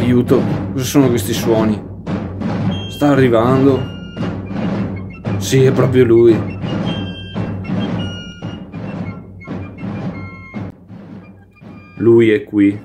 Aiuto, cosa sono questi suoni? Sta arrivando? Sì, è proprio lui. Lui è qui.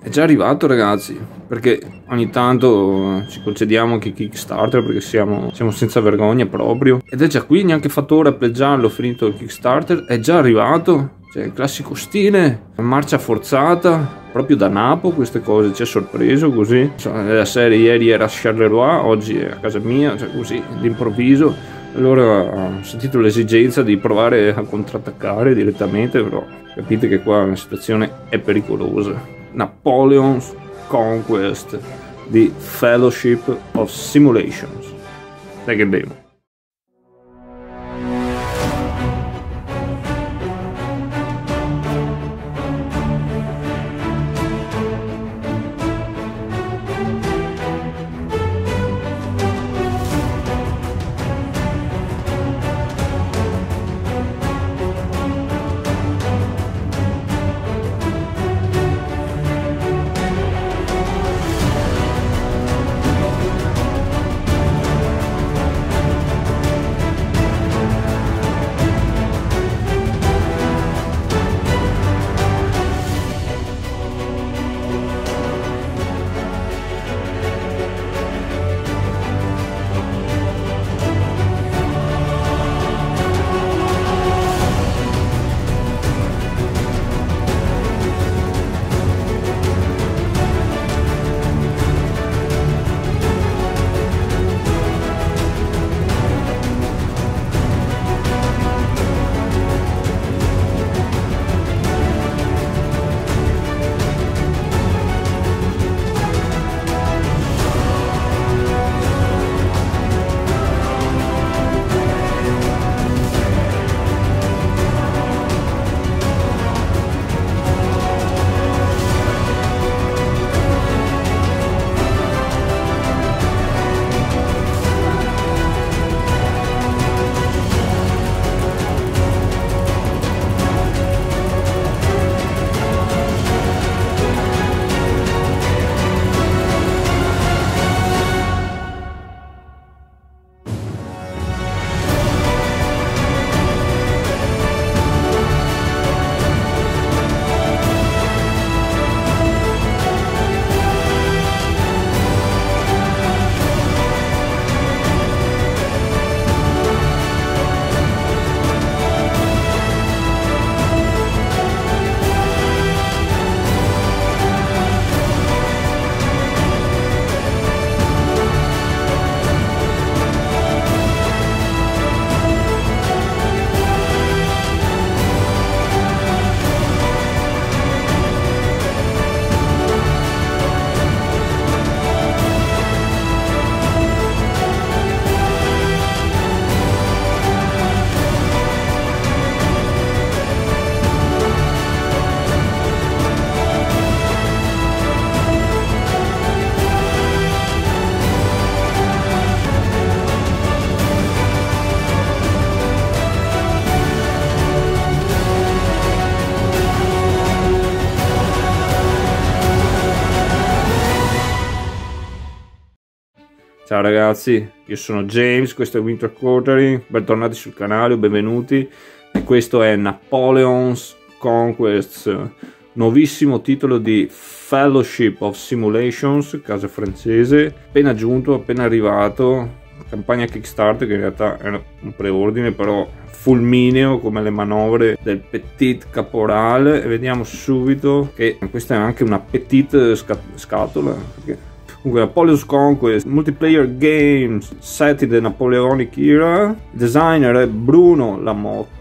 È già arrivato, ragazzi, perché ogni tanto ci concediamo anche Kickstarter perché siamo senza vergogna proprio. Ed è già qui, neanche fatto ora per giallo, finito il Kickstarter, è già arrivato. Cioè, il classico stile, marcia forzata, proprio da Napo queste cose, ci ha sorpreso così. La serie ieri era a Charleroi, oggi è a casa mia, cioè così, d'improvviso. Allora ho sentito l'esigenza di provare a contrattaccare direttamente, però capite che qua la situazione è pericolosa. Napoleon's Conquest di Fellowship of Simulations. Dai che bevo. Ciao ragazzi, io sono James, questo è Winter Quartering, bentornati sul canale o benvenuti. E questo è Napoleon's Conquest, nuovissimo titolo di Fellowship of Simulations, casa francese, appena giunto, appena arrivato, campagna Kickstarter che in realtà è un preordine, però fulmineo come le manovre del Petit Caporal. E vediamo subito che questa è anche una petite scatola, perché comunque Napoleon's Conquest, multiplayer games set in the Napoleonic era. Designer è Bruno Lamotte.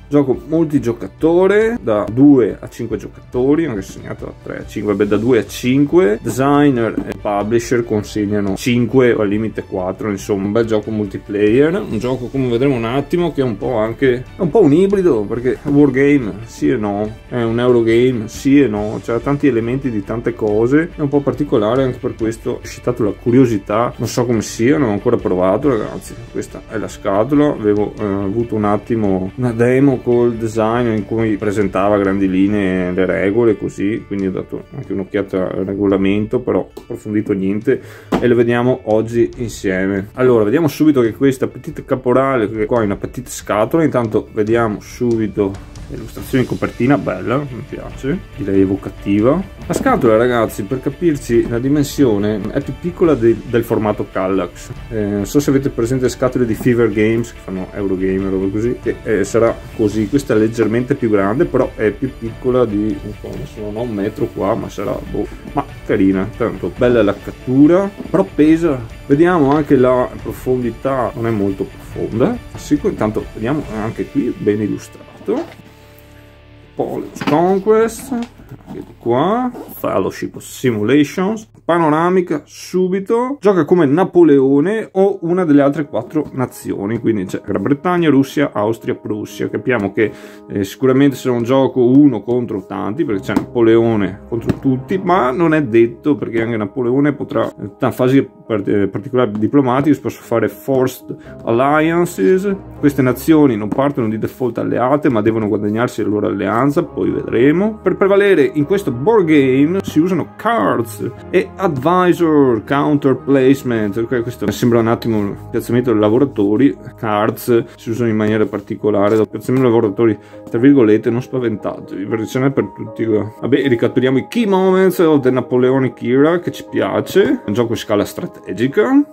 Gioco multigiocatore da 2 a 5 giocatori, anche segnato da 3 a 5, beh, da 2 a 5. Designer e publisher consegnano 5 o al limite 4, insomma un bel gioco multiplayer, un gioco come vedremo un attimo che è un po' anche un ibrido, perché è un wargame sì e no, è un eurogame sì e no, c'ha tanti elementi di tante cose, è un po' particolare, anche per questo ho suscitato la curiosità. Non so come sia, non ho ancora provato ragazzi. Questa è la scatola, avevo avuto un attimo una una demo col design in cui presentava a grandi linee le regole, così, quindi ho dato anche un'occhiata al regolamento, però approfondito niente, e lo vediamo oggi insieme. Allora, vediamo subito che questa petite caporale, che qua è una petite scatola. Intanto vediamo subito l'illustrazione in copertina, bella, mi piace, direi evocativa. La scatola, ragazzi, per capirci la dimensione, è più piccola del formato Kallax. Non so se avete presente le scatole di Fever Games, che fanno Eurogame e roba così, che sarà così. Questa è leggermente più grande, però è più piccola di un po', non ho un metro qua, ma sarà, boh, ma carina, tanto bella la cattura, però pesa. Vediamo anche la profondità, non è molto profonda, intanto vediamo anche qui ben illustrato. Polish Conquest, anche di qua, Fellowship of Simulations, panoramica subito, gioca come Napoleone o una delle altre 4 nazioni, quindi c'è Gran Bretagna, Russia, Austria, Prussia. Capiamo che sicuramente sarà un gioco uno contro tanti, perché c'è Napoleone contro tutti, ma non è detto, perché anche Napoleone potrà, in fasi particolari diplomatiche, posso fare Forced Alliances. Queste nazioni non partono di default alleate, ma devono guadagnarsi la loro alleanza, poi vedremo. Per prevalere in questo board game si usano cards e advisor, counter placement. Questo sembra un attimo il piazzamento dei lavoratori. Cards si usano in maniera particolare, il piazzamento dei lavoratori, tra virgolette, non spaventatevi, perché ce n'è per tutti. Vabbè, ricatturiamo i key moments of the Napoleonic era, che ci piace, è un gioco in scala strategica.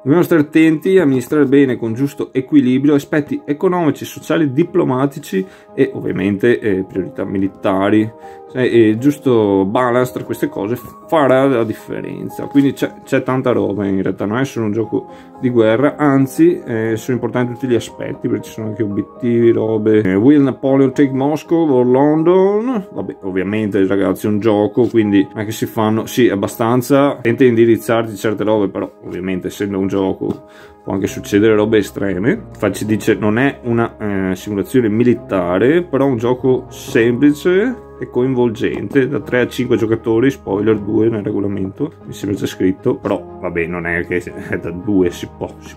Dobbiamo stare attenti, amministrare bene con giusto equilibrio aspetti economici, sociali, diplomatici e ovviamente priorità militari. Il giusto balance tra queste cose farà la differenza. Quindi c'è tanta roba, in realtà non è solo un gioco di guerra, anzi sono importanti tutti gli aspetti, perché ci sono anche obiettivi, robe. Will Napoleon take Moscow or London? Vabbè, ovviamente, ragazzi, è un gioco, quindi anche si fanno, sì, abbastanza, tenta di indirizzarti certe robe, però ovviamente essendo un gioco può anche succedere robe estreme. Infatti ci dice non è una simulazione militare, però un gioco semplice e coinvolgente, da 3 a 5 giocatori, spoiler 2 nel regolamento, mi sembra c'è scritto, però vabbè, non è che è da 2, si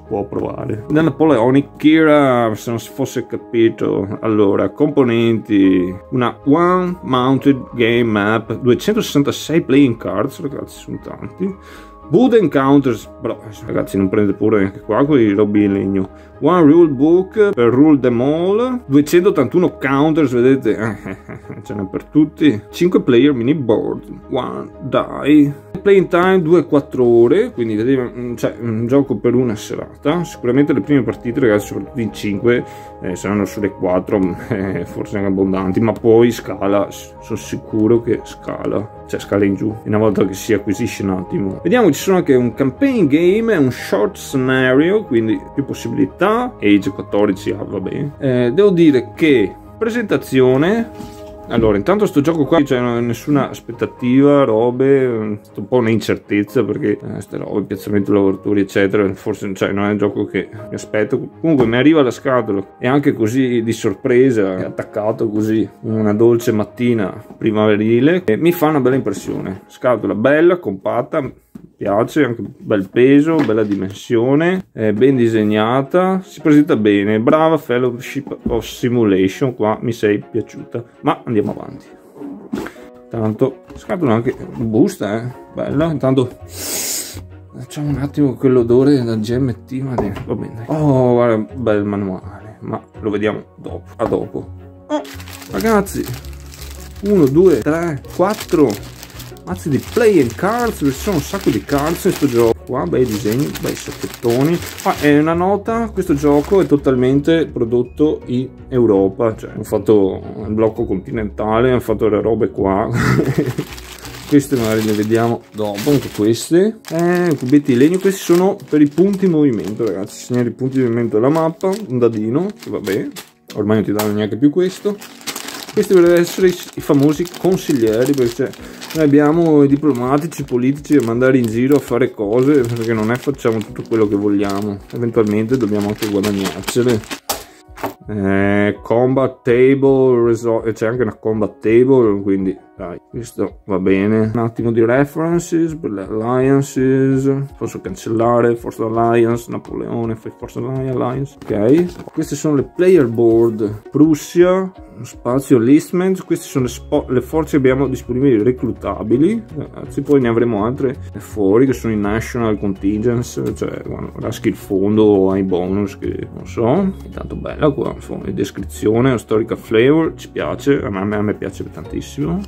può provare. Da Napoleonic era, se non si fosse capito, allora, componenti, una One Mounted Game Map, 266 playing cards, ragazzi, sono tanti. Wood Encounters, però ragazzi non prendete pure anche qua con i robi in legno. One Rule Book per Rule Them All. 281 counters, vedete, ce n'è per tutti. 5 player mini board, 1 die. Playing time 2-4 ore, quindi vedete, cioè un gioco per una serata. Sicuramente le prime partite, ragazzi, soprattutto in 5 saranno sulle 4, forse anche abbondanti, ma poi scala, sono sicuro che scala, cioè scala in giù, una volta che si acquisisce un attimo. Vediamo, ci sono anche un campaign game e un short scenario, quindi più possibilità, age 14, va bene. Devo dire che presentazione. Allora, intanto sto gioco qua c'è nessuna aspettativa, robe, un po' un'incertezza, perché queste robe, piazzamento dei lavoratori eccetera, forse cioè, non è un gioco che mi aspetto. Comunque mi arriva la scatola e anche così di sorpresa, è attaccato così una dolce mattina primaverile, e mi fa una bella impressione. Scatola bella, compatta, piace, anche bel peso, bella dimensione, ben disegnata, si presenta bene, brava Fellowship of Simulation, qua mi sei piaciuta, ma andiamo avanti. Tanto scatola anche busta, bella. Intanto facciamo un attimo quell'odore da GMT, ma va bene. Oh, guarda, bel manuale, ma lo vediamo dopo. A dopo. Oh, ragazzi, 1 2 3 4 mazzi di playing cards, ci sono un sacco di cards in questo gioco qua, bei disegni, bei sacchettoni. È una nota, questo gioco è totalmente prodotto in Europa, cioè hanno fatto il blocco continentale, hanno fatto le robe qua. Queste magari le vediamo dopo, anche queste. Cubetti di legno, questi sono per i punti in movimento, ragazzi, segnare i punti di movimento della mappa, un dadino, che vabbè, ormai non ti danno neanche più questo. Questi dovrebbero essere i famosi consiglieri, perché noi abbiamo i diplomatici, politici da mandare in giro a fare cose, perché non è facciamo tutto quello che vogliamo, eventualmente dobbiamo anche guadagnarcele. Combat table, c'è anche una combat table, quindi dai, questo va bene. Un attimo di references per le alliances, posso cancellare Force Alliance, Napoleone, Force Alliance, ok. Queste sono le player board, Prussia, spazio enlistment, queste sono le forze che abbiamo disponibili reclutabili, ragazzi. Poi ne avremo altre fuori che sono i national contingents, cioè quando raschi il fondo hai bonus che non so. Intanto bella qua, descrizione, historical flavor, ci piace, a me piace tantissimo.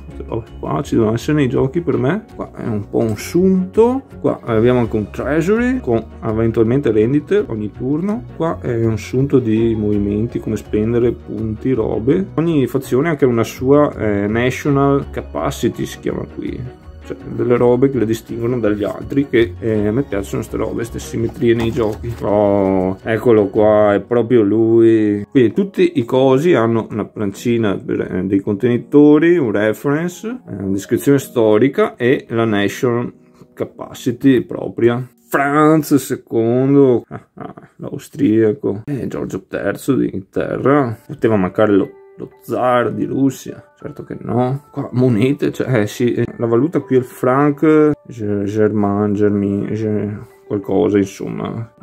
Qua ci devono essere nei giochi per me. Qua è un po' un sunto, qua abbiamo anche un treasury con eventualmente rendite ogni turno. Qua è un sunto di movimenti, come spendere punti, robe. Ogni fazione ha anche una sua national capacity, si chiama qui, cioè delle robe che le distinguono dagli altri, che a me piacciono queste robe, queste simmetrie nei giochi. Oh, eccolo qua, è proprio lui. Quindi tutti i cosi hanno una plancina per dei contenitori, un reference, una descrizione storica e la national capacity propria. Franz II, l'austriaco, Giorgio III d'Inghilterra. Poteva mancare lo zar di Russia, certo che no. Qua monete, cioè sì, la valuta qui è il franc german, qualcosa, insomma.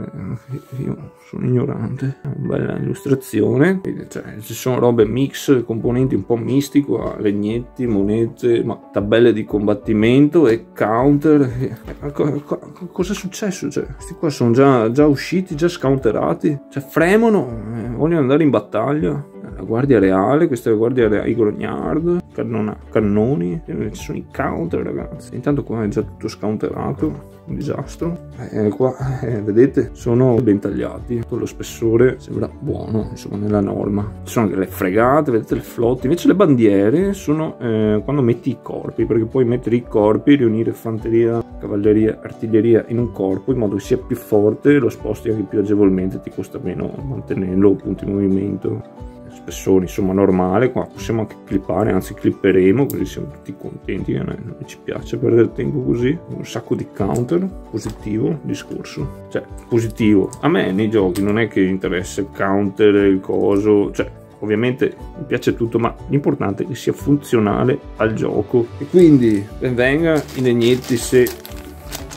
Io sono ignorante. Bella illustrazione, cioè, ci sono robe mix, componenti un po' misti qua, legnetti, monete, ma tabelle di combattimento e counter. Cosa è successo? Cioè, questi qua sono già usciti, già scounterati, cioè fremono, vogliono andare in battaglia. La guardia reale, questa è la guardia reale, i grognard, cannoni, ci sono i counter, ragazzi. Intanto qua è già tutto scounterato, un disastro. Qua vedete, sono ben tagliati, con lo spessore sembra buono, insomma, nella norma. Ci sono anche le fregate, vedete le flotte. Invece le bandiere sono quando metti i corpi, perché puoi mettere i corpi, riunire fanteria, cavalleria, artiglieria in un corpo in modo che sia più forte, lo sposti anche più agevolmente, ti costa meno mantenerlo, punti di movimento. Spessore insomma normale. Qua possiamo anche clippare, anzi clipperemo, così siamo tutti contenti, non ci piace perdere tempo così. Un sacco di counter, positivo discorso, cioè positivo. A me nei giochi non è che interessa il counter, il coso, cioè ovviamente mi piace tutto, ma l'importante è che sia funzionale al gioco. E quindi ben venga i legnetti, se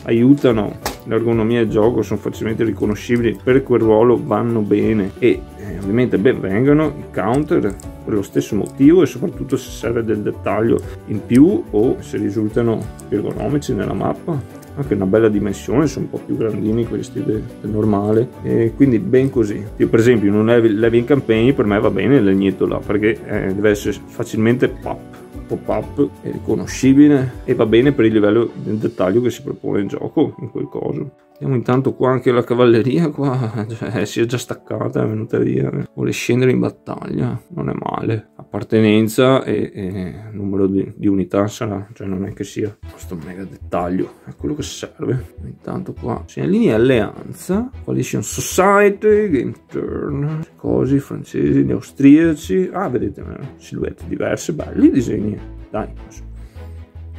aiutano l'ergonomia del gioco, sono facilmente riconoscibili, per quel ruolo vanno bene. E ovviamente ben vengano i counter per lo stesso motivo, e soprattutto se serve del dettaglio in più o se risultano più ergonomici nella mappa. Anche una bella dimensione, sono un po' più grandini questi del normale, e quindi ben così. Io per esempio in un level in campaign per me va bene il legnetto là, perché deve essere facilmente pop-up, è riconoscibile e va bene per il livello del dettaglio che si propone in gioco in quel coso. Vediamo intanto qua anche la cavalleria, qua cioè, si è già staccata, è venuta via, vuole scendere in battaglia, non è male. Appartenenza e numero di unità sarà, cioè non è che sia questo mega dettaglio, è quello che serve. Intanto qua segnalini alleanza, Coalition Society, Game Turn, cosi francesi, gli austriaci. Ah, vedete, silhouette diverse, belli i disegni, dai.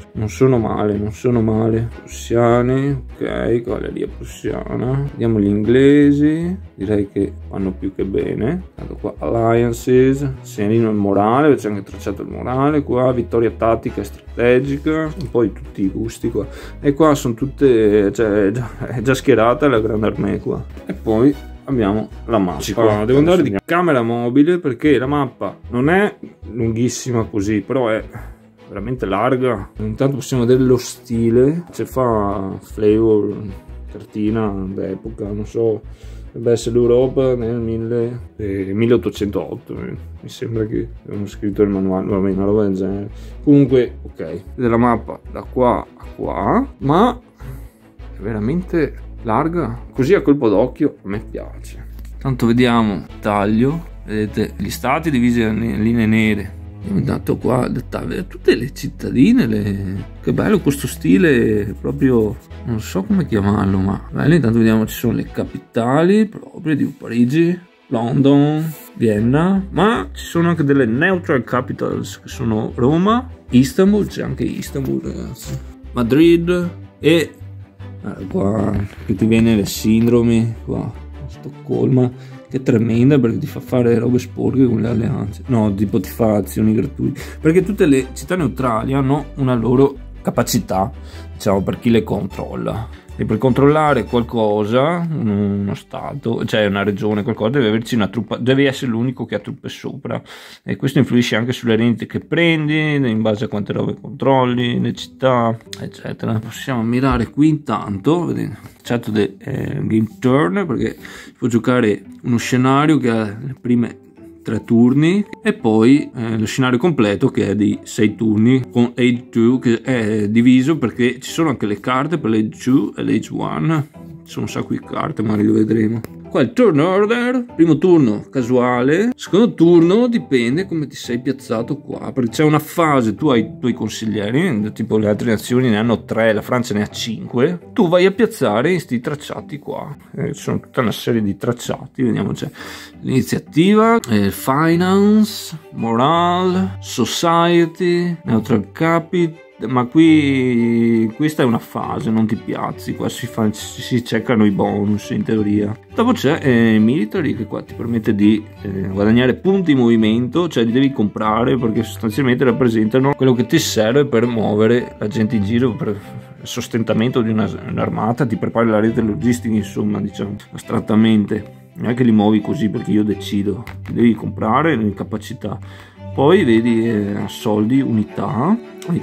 Non sono male, non sono male. Prussiani, ok, cavalleria prussiana. Vediamo gli inglesi, direi che vanno più che bene. Tanto qua alliances, segnalino il morale, c'è anche tracciato il morale. Qua vittoria tattica e strategica, un po' di tutti i gusti qua. E qua sono tutte, cioè è già schierata la grande armée qua. E poi abbiamo la mappa. Qua devo andare di camera mobile perché la mappa non è lunghissima così, però è veramente larga. Intanto possiamo vedere lo stile, se fa flavor, cartina d'epoca, non so, dovrebbe essere l'Europa nel 1808, mi sembra che abbiamo scritto il manuale, va bene, una roba del genere. Comunque, ok, della mappa da qua a qua, ma è veramente larga, così a colpo d'occhio a me piace. Tanto vediamo il taglio, vedete gli stati divisi in linee nere. Intanto qua tutte le cittadine, che bello questo stile, proprio non so come chiamarlo, ma bello. Intanto vediamo, ci sono le capitali proprio di Parigi, London, Vienna, ma ci sono anche delle neutral capitals che sono Roma, Istanbul, c'è anche Istanbul, ragazzi, Madrid e qua che ti viene le sindromi qua, Stoccolma, che è tremenda, perché ti fa fare robe sporche con le alleanze, no, tipo ti fa azioni gratuite, perché tutte le città neutrali hanno una loro capacità, diciamo, per chi le controlla. E per controllare qualcosa, uno stato, cioè una regione, qualcosa, deve averci una truppa, devi essere l'unico che ha truppe sopra, e questo influisce anche sulle rendite che prendi, in base a quante robe controlli, le città, eccetera. Possiamo ammirare qui intanto, vedete, chat del game turn, perché si può giocare uno scenario che ha le prime 3 turni e poi lo scenario completo che è di 6 turni con Age 2, che è diviso perché ci sono anche le carte per l'Age 2 e l'Age 1, ci sono un sacco di carte, magari lo vedremo. Qua il turn order: primo turno casuale, secondo turno dipende come ti sei piazzato qua, perché c'è una fase, tu hai i tuoi consiglieri, tipo le altre nazioni ne hanno 3, la Francia ne ha 5, tu vai a piazzare in questi tracciati qua, ci sono tutta una serie di tracciati, vediamo, c'è l'iniziativa, finance, morale, society, neutral capital. Ma qui questa è una fase, non ti piazzi, qua si cercano i bonus in teoria. Dopo c'è military, che qua ti permette di guadagnare punti in movimento, cioè li devi comprare perché sostanzialmente rappresentano quello che ti serve per muovere la gente in giro, per il sostentamento di un'armata, ti prepari la rete logistica, insomma, diciamo astrattamente. Non è che li muovi così perché io decido, li devi comprare le capacità. Poi vedi soldi, unità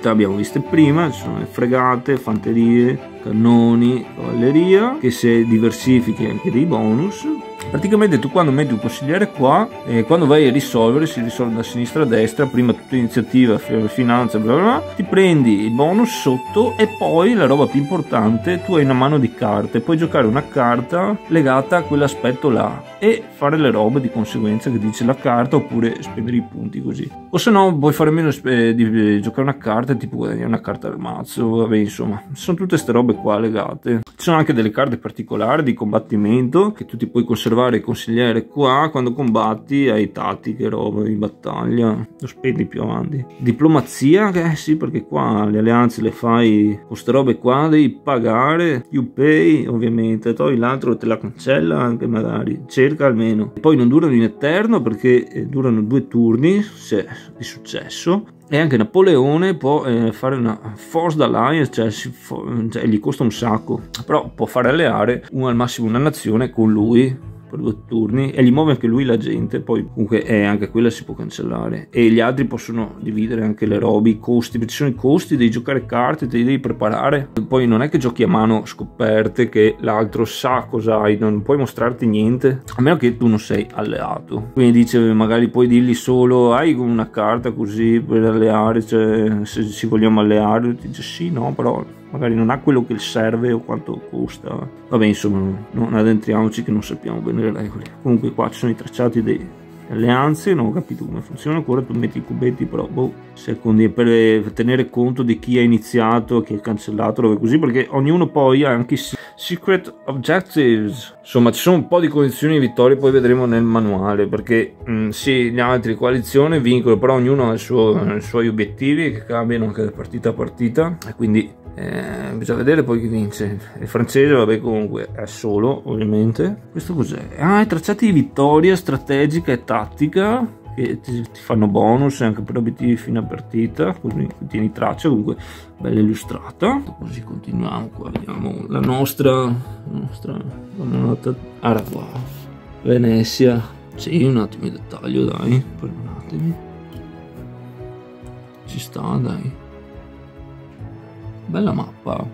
abbiamo viste prima, ci sono le fregate, fanterie, cannoni, cavalleria, che se diversifichi anche dei bonus. Praticamente tu quando metti un consigliere qua, quando vai a risolvere, si risolve da sinistra a destra, prima tutta iniziativa, finanza, bla bla bla, ti prendi i bonus sotto e poi la roba più importante, tu hai una mano di carte, puoi giocare una carta legata a quell'aspetto là e fare le robe di conseguenza che dice la carta, oppure spendere i punti così. O se no vuoi fare meno di giocare una carta, tipo guadagnare una carta al mazzo, vabbè, insomma, sono tutte queste robe qua legate. Ci sono anche delle carte particolari di combattimento che tu ti puoi conservare, consigliere qua, quando combatti hai tattiche, robe di battaglia, lo spendi più avanti. Diplomazia, che sì, perché qua le alleanze le fai con queste robe qua, devi pagare, you pay, ovviamente, poi l'altro te la cancella anche magari, cerca almeno. E poi non durano in eterno perché durano 2 turni se di successo. E anche Napoleone può fare una forced alliance, cioè gli costa un sacco, però può fare alleare al massimo una nazione con lui per 2 turni e gli muove anche lui la gente. Poi comunque anche quella si può cancellare, e gli altri possono dividere anche le robe, i costi, perché ci sono i costi, devi giocare carte, te li devi preparare. Poi non è che giochi a mano scoperte che l'altro sa cosa hai, non puoi mostrarti niente a meno che tu non sei alleato. Quindi dice, magari puoi dirgli solo hai una carta così per alleare, cioè se ci vogliamo alleare, ti dice sì, no, però magari non ha quello che serve o quanto costa. Vabbè, insomma, non addentriamoci che non sappiamo bene le regole. Comunque qua ci sono i tracciati delle alleanze, non ho capito come funziona ancora, tu metti i cubetti, però per tenere conto di chi ha iniziato, chi ha cancellato, robe così, perché ognuno poi ha anche i secret objectives. Insomma, ci sono un po' di condizioni di vittoria, poi vedremo nel manuale, perché sì, gli altri coalizione vincono, però ognuno ha i suoi obiettivi che cambiano anche da partita a partita, e quindi bisogna vedere poi chi vince. Il francese, vabbè, comunque è solo, ovviamente. Questo cos'è? I tracciati di vittoria strategica e tattica che ti fanno bonus anche per obiettivi fino a partita, così tieni traccia. Comunque bella illustrata. Così continuiamo qua, vediamo la nostra qua, Venezia. Sì, un attimo di dettaglio, dai, perdonatemi, ci sta, dai. Bella mappa,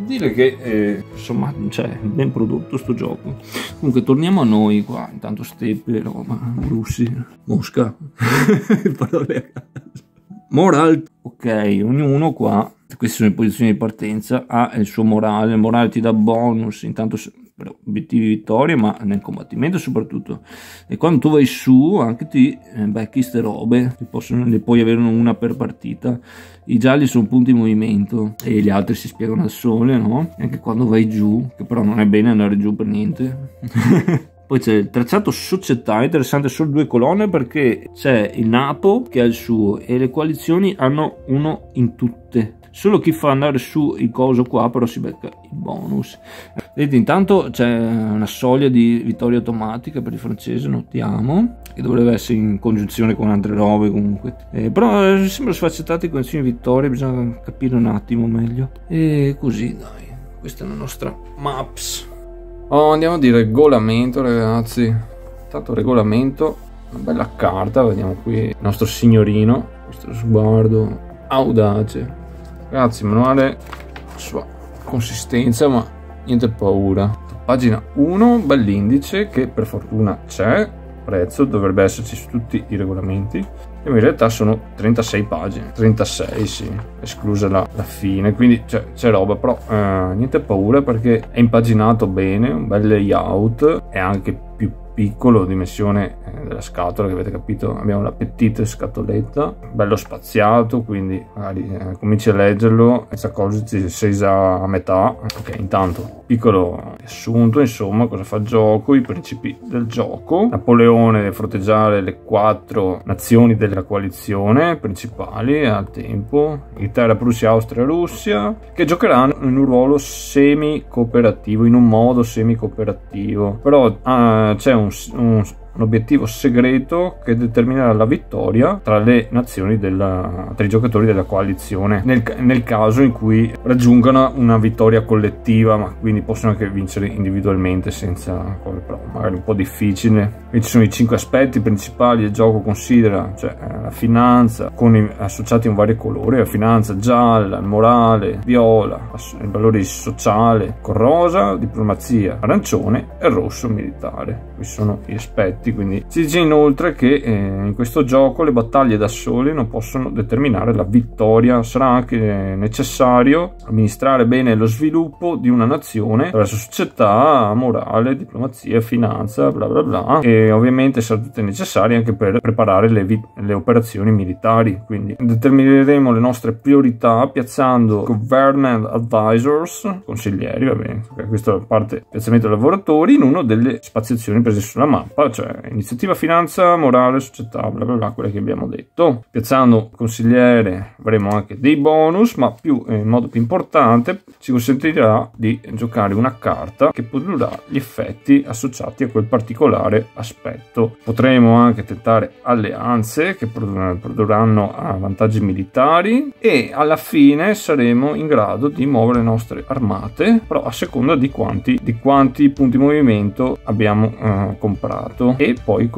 dire che insomma, cioè, ben prodotto sto gioco. Comunque torniamo a noi qua, intanto steppe, Roma, russi, Mosca, parole a caso. Moral, ok, ognuno qua, queste sono le posizioni di partenza, ha il suo morale, il morale ti dà bonus, intanto per obiettivi vittoria, ma nel combattimento soprattutto. E quando tu vai su anche ti becchi ste robe, ne puoi avere una per partita. I gialli sono punti in movimento e gli altri si spiegano da sole, no? Anche quando vai giù, che però non è bene andare giù per niente. Poi c'è il tracciato società, interessante, solo 2 colonne perché c'è il NATO che ha il suo e le coalizioni hanno uno in tutte. solo chi fa andare su il coso qua però si becca il bonus. Vedete, intanto c'è una soglia di vittoria automatica per il francese, notiamo, che dovrebbe essere in congiunzione con altre robe comunque, però sembra sfaccettati in condizioni di vittoria, bisogna capire un attimo meglio. E così dai, questa è la nostra maps. Andiamo di regolamento, ragazzi. Tanto regolamento, una bella carta, vediamo qui il nostro signorino, questo sguardo audace. Ragazzi, manuale sua consistenza, ma niente paura. Pagina 1, bell'indice che per fortuna c'è, prezzo dovrebbe esserci su tutti i regolamenti, e in realtà sono 36 pagine, 36 sì, esclusa la fine, quindi c'è roba, però niente paura perché è impaginato bene, un bel layout, è anche più piccolo, dimensione della scatola, che avete capito, abbiamo la petite scatoletta, bello spaziato, quindi magari cominci a leggerlo, questa cosa ci sei già a metà. Ok, intanto piccolo assunto, insomma, cosa fa il gioco, i principi del gioco. Napoleone deve fronteggiare le 4 nazioni della coalizione principali al tempo, Inghilterra, Prussia, Austria, Russia, che giocheranno in un ruolo semi cooperativo, in un modo semi cooperativo, però c'è un obiettivo segreto che determinerà la vittoria tra le nazioni tra i giocatori della coalizione nel caso in cui raggiungano una vittoria collettiva, ma quindi possono anche vincere individualmente senza cose, però magari un po' difficile. E ci sono i 5 aspetti principali del gioco, considera, cioè la finanza associati a un vario colore, la finanza gialla, il morale viola, il valore sociale con rosa, diplomazia arancione e rosso militare. Questi sono gli aspetti. Quindi si dice inoltre che in questo gioco le battaglie da sole non possono determinare la vittoria, sarà anche necessario amministrare bene lo sviluppo di una nazione attraverso società, morale, diplomazia, finanza, bla bla bla, e ovviamente saranno tutte necessarie anche per preparare le operazioni militari. Quindi determineremo le nostre priorità piazzando government advisors, consiglieri, va bene, questa è la parte piazzamento dei lavoratori, in una delle spaziazioni prese sulla mappa, cioè iniziativa, finanza, morale, società, bla bla bla, quelle che abbiamo detto. Piazzando consigliere avremo anche dei bonus, ma in modo più importante ci consentirà di giocare una carta che produrrà gli effetti associati a quel particolare aspetto. Potremo anche tentare alleanze che produrranno vantaggi militari, e alla fine saremo in grado di muovere le nostre armate, però a seconda di quanti punti movimento abbiamo comprato, e poi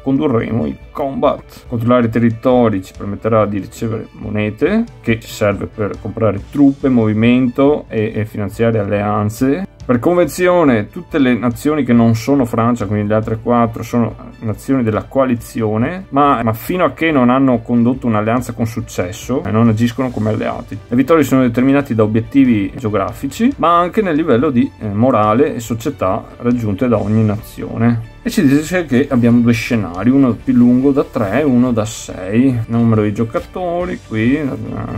condurremo il combat. Controllare i territori ci permetterà di ricevere monete, che ci serve per comprare truppe, movimento e finanziare alleanze. Per convenzione tutte le nazioni che non sono Francia, quindi le altre 4, sono nazioni della coalizione, ma fino a che non hanno condotto un'alleanza con successo e non agiscono come alleati. Le vittorie sono determinate da obiettivi geografici, ma anche nel livello di morale e società raggiunte da ogni nazione. E ci dice che abbiamo 2 scenari, uno più lungo da 3 e uno da 6. Numero di giocatori qui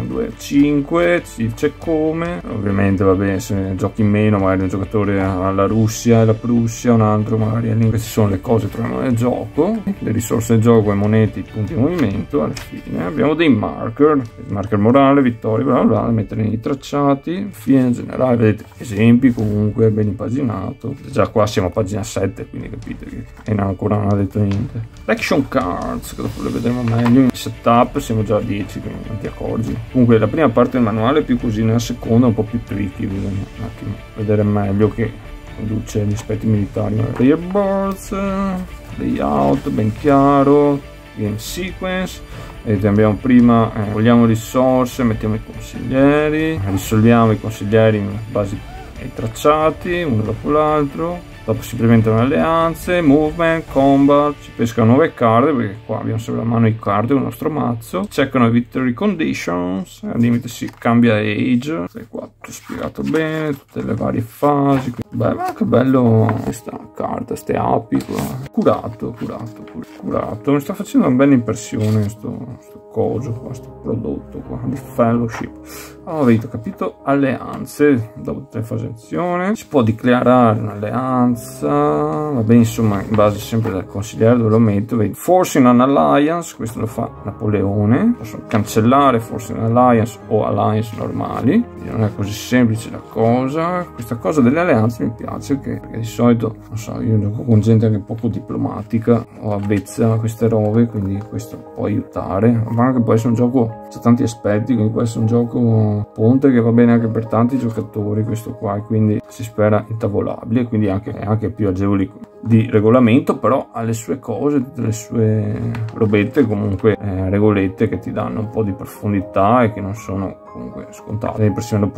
2 a 5, si dice come, ovviamente va bene, se giochi meno magari un giocatore alla Russia e la Prussia, un altro magari lì. Queste sono le cose che troviamo nel gioco, le risorse del gioco, e monete, i punti di movimento. Alla fine abbiamo dei marker morale, vittoria, bla bla, da mettere nei tracciati. Fine in generale, vedete esempi, comunque ben impaginato. Già qua siamo a pagina 7, quindi capite e ancora non ha detto niente. Action cards, che dopo le vedremo meglio. In setup siamo già a 10, quindi non ti accorgi. Comunque la prima parte del manuale è più così, nella seconda è un po' più tricky, bisogna un attimo vedere meglio che conduce gli aspetti militari. Player boards, layout ben chiaro, game sequence. Vedete, abbiamo prima vogliamo risorse, mettiamo i consiglieri, risolviamo i consiglieri in base ai tracciati uno dopo l'altro. Dopo si implementano alleanze, movement, combat, si pescano nuove carte, perché qua abbiamo sempre a mano i card del nostro mazzo. Checkano le victory conditions, al limite si cambia age. Qua tutto spiegato bene, tutte le varie fasi. Beh, ma che bello questa carta, queste api qua. Curato. Mi sta facendo una bella impressione sto coso qua, sto prodotto qua di Fellowship. avete capito, alleanze. Dopo 3 fasi azione si può dichiarare un'alleanza, va bene, insomma in base sempre al consigliere dove lo metto. Vedi, forcing an alliance, questo lo fa Napoleone. Posso cancellare forcing an alliance o alliance normali, quindi non è così semplice la cosa. Questa cosa delle alleanze mi piace, perché di solito, non so, io gioco con gente anche poco diplomatica o avvezza a queste robe, quindi questo può aiutare, ma anche può essere un gioco, c'è tanti aspetti, quindi può essere un gioco ponte che va bene anche per tanti giocatori questo qua, e quindi si spera intavolabile, quindi anche più agevoli di regolamento, però ha le sue cose, tutte le sue robette, comunque regolette che ti danno un po' di profondità e che non sono comunque scontate. L'impressione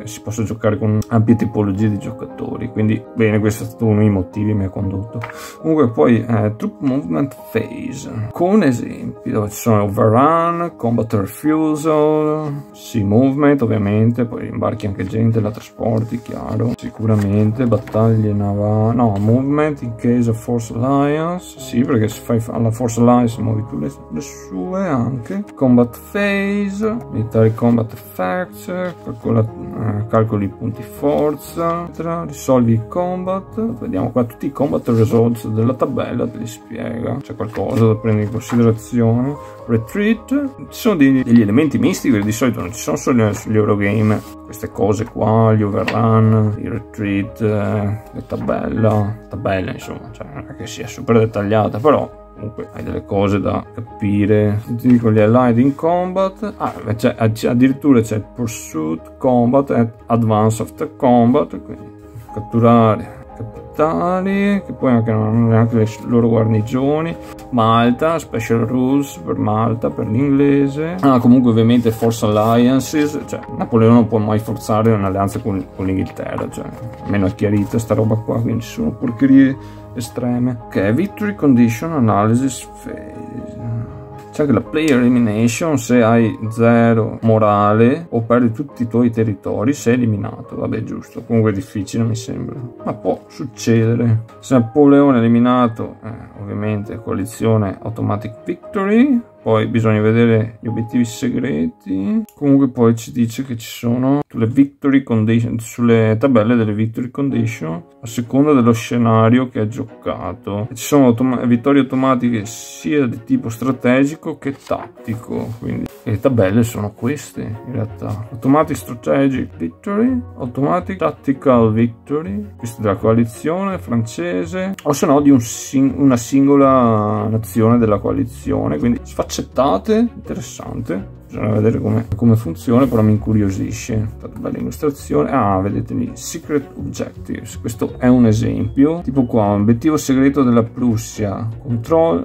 si possa giocare con ampie tipologie di giocatori, quindi bene, questo è stato uno dei motivi che mi ha condotto. Comunque poi Troop Movement Phase, con esempi dove ci sono Overrun, Combat Refusal, Sea Movement ovviamente, poi imbarchi anche gente, la trasporti, chiaro, sicuramente, battaglie navali, no, Movement in case of Force Alliance, sì, perché se fai alla Force Alliance muovi tu le sue anche. Combat Phase, Military Combat Effects, calcoli i punti forza, risolvi il combat. Vediamo qua tutti i combat results della tabella, te li spiega, c'è qualcosa da prendere in considerazione. Retreat, ci sono degli elementi misti che di solito non ci sono solo sugli Eurogame, queste cose qua, gli overrun, il retreat, la tabella insomma, cioè non è che sia super dettagliata, però comunque hai delle cose da capire. Ti dico gli allied in combat, addirittura c'è pursuit, combat e advance after combat, quindi catturare capitali, che poi anche non hanno neanche le loro guarnigioni. Malta, special rules per Malta, per l'inglese. Comunque ovviamente force alliances, cioè Napoleone non può mai forzare un'alleanza con l'Inghilterra, cioè almeno è chiarita sta roba qua, quindi ci sono porcherie estreme. Ok, victory condition analysis phase. C'è anche la player elimination, se hai 0 morale o perdi tutti i tuoi territori sei eliminato. Vabbè, giusto, comunque è difficile mi sembra, ma può succedere. Se Napoleone è eliminato, ovviamente coalizione automatic victory. Poi bisogna vedere gli obiettivi segreti. Comunque poi ci dice che ci sono sulle victory condition, sulle tabelle delle victory condition a seconda dello scenario che è giocato. Ci sono vittorie automatiche sia di tipo strategico che tattico, quindi le tabelle sono queste in realtà: automatic strategic victory, automatic tactical victory, questa della coalizione francese, o se no di una singola nazione della coalizione, quindi sfaccettate, interessante. Bisogna vedere come funziona, però mi incuriosisce. Bella illustrazione. Vedete lì, secret objectives, questo è un esempio. Tipo qua, obiettivo segreto della Prussia,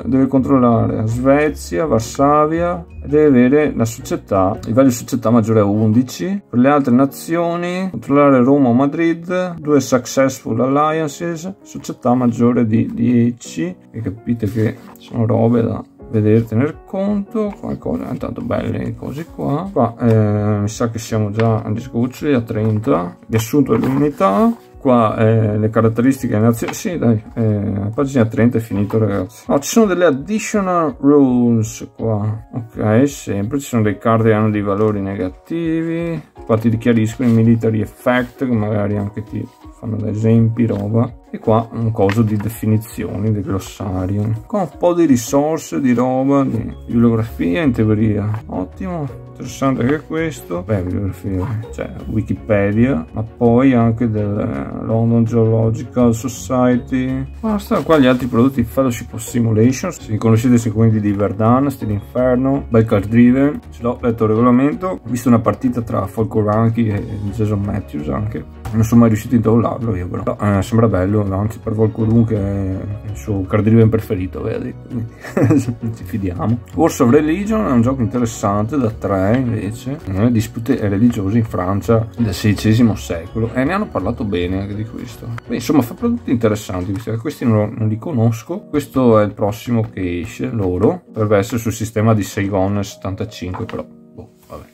deve controllare Svezia, Varsavia, e deve avere la società, il livello di società maggiore a 11. Per le altre nazioni, controllare Roma o Madrid, 2 successful alliances, società maggiore di 10. E capite che sono robe da vedere, tener conto. Qualcosa, intanto belle cose qua. Mi sa che siamo già a discussione a 30, riassunto dell'unità. Qua le caratteristiche delle nazioni, sì dai, pagina 30 è finito ragazzi. Ci sono delle additional rules qua, ok, sempre ci sono dei card che hanno dei valori negativi. Qua ti chiariscono i military effect, che magari anche ti fanno da esempi, roba. E qua un coso di definizioni del glossario, con un po' di risorse, di roba, di bibliografia in teoria. Ottimo, interessante anche questo. Bibliografia, cioè Wikipedia, ma poi anche del London Geological Society. Basta, qua gli altri prodotti: Fellowship of Simulation, se conoscete sicuramente di Verdun, Steel Inferno, by Card Driven, ce l'ho letto il regolamento, ho visto una partita tra Folko Ranky e Jason Matthews anche. Non sono mai riuscito a intavollarlo io, però sembra bello, anzi per Volkodun che è il suo card driven preferito, vedi, quindi ci fidiamo. Wars of Religion è un gioco interessante da 3 invece, dispute religiose in Francia del XVI secolo, e ne hanno parlato bene anche di questo. Beh, insomma fa prodotti interessanti, questi non li conosco. Questo è il prossimo che esce loro, dovrebbe essere sul sistema di Saigon 75, però vabbè.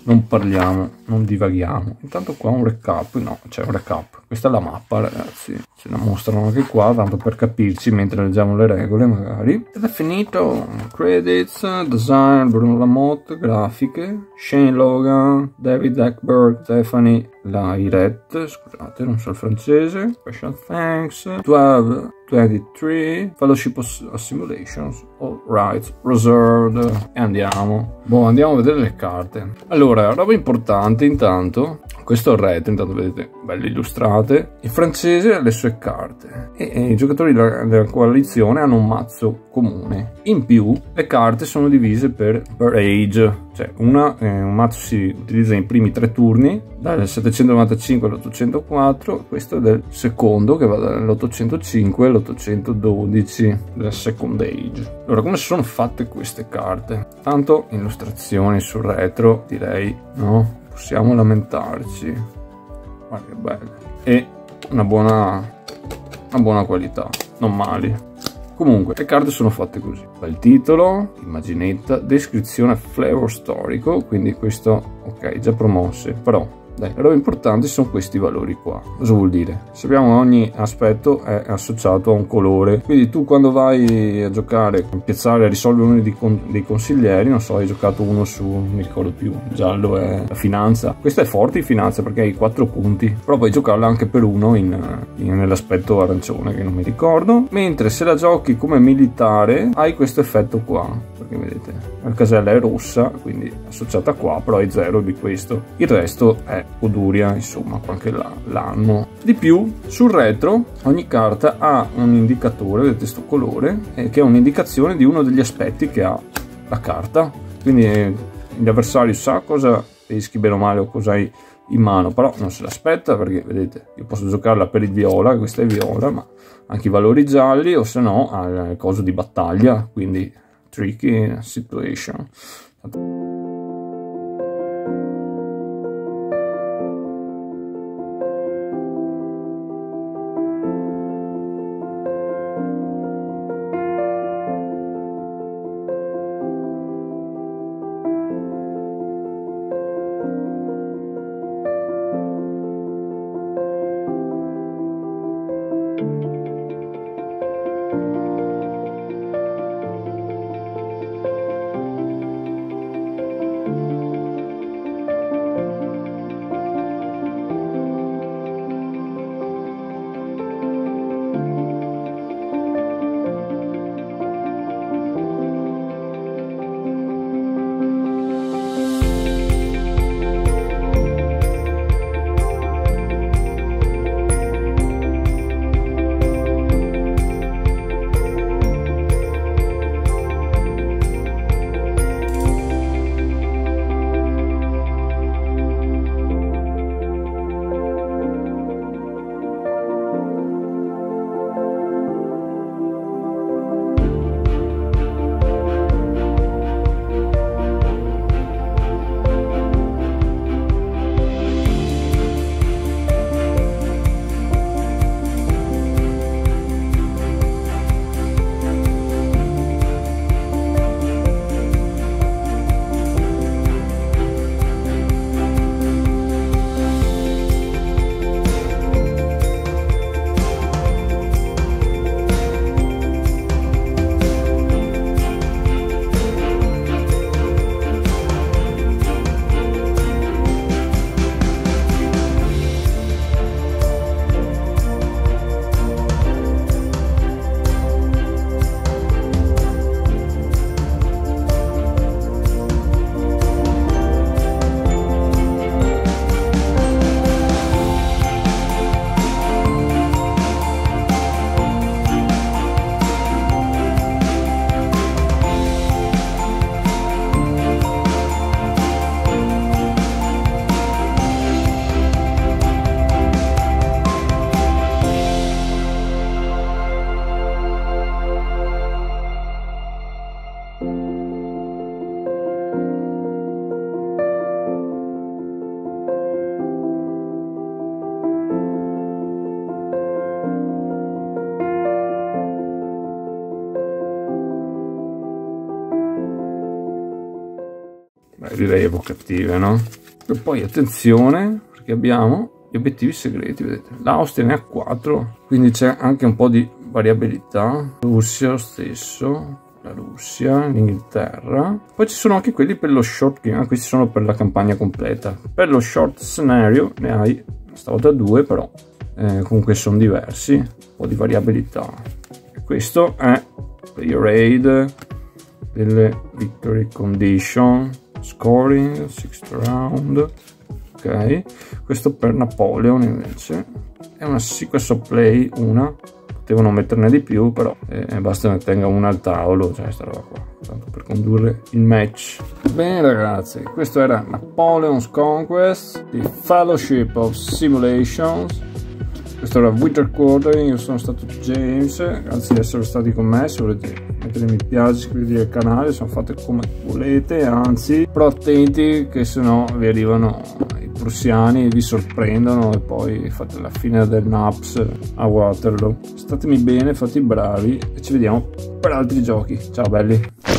non parliamo, non divaghiamo. Intanto qua un recap, no, c'è un recap. Questa è la mappa, ragazzi. Ce la mostrano anche qua, tanto per capirci mentre leggiamo le regole, magari. Ed è finito. Credits, design, Bruno Lamotte, grafiche, Shane Logan, David Eckberg, Stephanie Lairet, scusate, non so il francese. Special thanks. 12, 23, Fellowship of Simulations, all rights reserved. E andiamo. Boh, andiamo a vedere le carte. Allora, roba importante intanto. Questo è il retro, intanto vedete, belle illustrate. Il francese ha le sue carte e i giocatori della coalizione hanno un mazzo comune. In più, le carte sono divise per age, cioè un mazzo si utilizza nei primi 3 turni, dal 795 all'804, questo è del secondo che va dall'805 all'812 della second age. Allora, come sono fatte queste carte? Tanto illustrazioni sul retro, direi, no? Possiamo lamentarci. Guarda che bello. E una buona qualità, non mali. Comunque, le carte sono fatte così. Bel titolo, immaginetta, descrizione, flavor storico, quindi questo, ok, già promosse, però dai, le robe importanti sono questi valori qua. Cosa vuol dire? Sappiamo che ogni aspetto è associato a un colore, quindi tu quando vai a giocare, a piazzare, a risolvere uno dei consiglieri, non so, hai giocato uno su, non mi ricordo più, giallo è la finanza, questa è forte in finanza perché hai 4 punti, però puoi giocarla anche per uno nell'aspetto arancione che non mi ricordo, mentre se la giochi come militare hai questo effetto qua, perché vedete la casella è rossa, quindi associata qua, però hai 0 di questo, il resto è Oduria, insomma, anche l'anno. Di più, sul retro ogni carta ha un indicatore, vedete sto colore, che è un'indicazione di uno degli aspetti che ha la carta, quindi l'avversario sa cosa peschi bene o male o cosa hai in mano, però non se l'aspetta perché vedete io posso giocarla per il viola, questa è viola, ma anche i valori gialli, o se no al coso di battaglia, quindi tricky situation. direi evocative, no? E poi attenzione, perché abbiamo gli obiettivi segreti, vedete, l'Austria ne ha 4, quindi c'è anche un po' di variabilità. Russia lo stesso, la Russia, l'Inghilterra. Poi ci sono anche quelli per lo short game, questi sono per la campagna completa. Per lo short scenario ne hai stavolta 2, però comunque sono diversi, un po' di variabilità. E questo è per i raid delle victory condition, scoring, 6th round. Ok, questo per Napoleon invece è una sequence of play, una, potevano metterne di più, però basta ne tenga una al tavolo, cioè sta roba qua, tanto per condurre il match. Bene ragazzi, questo era Napoleon's Conquest di Fellowship of Simulations. Questo era Winter Quartering, io sono stato James, grazie di essere stati con me. Se volete mettere mi piace, iscrivetevi al canale, sono fatte come volete, anzi, però attenti che sennò vi arrivano i prussiani, vi sorprendono e poi fate la fine del NAPS a Waterloo. Statemi bene, fate i bravi e ci vediamo per altri giochi. Ciao belli!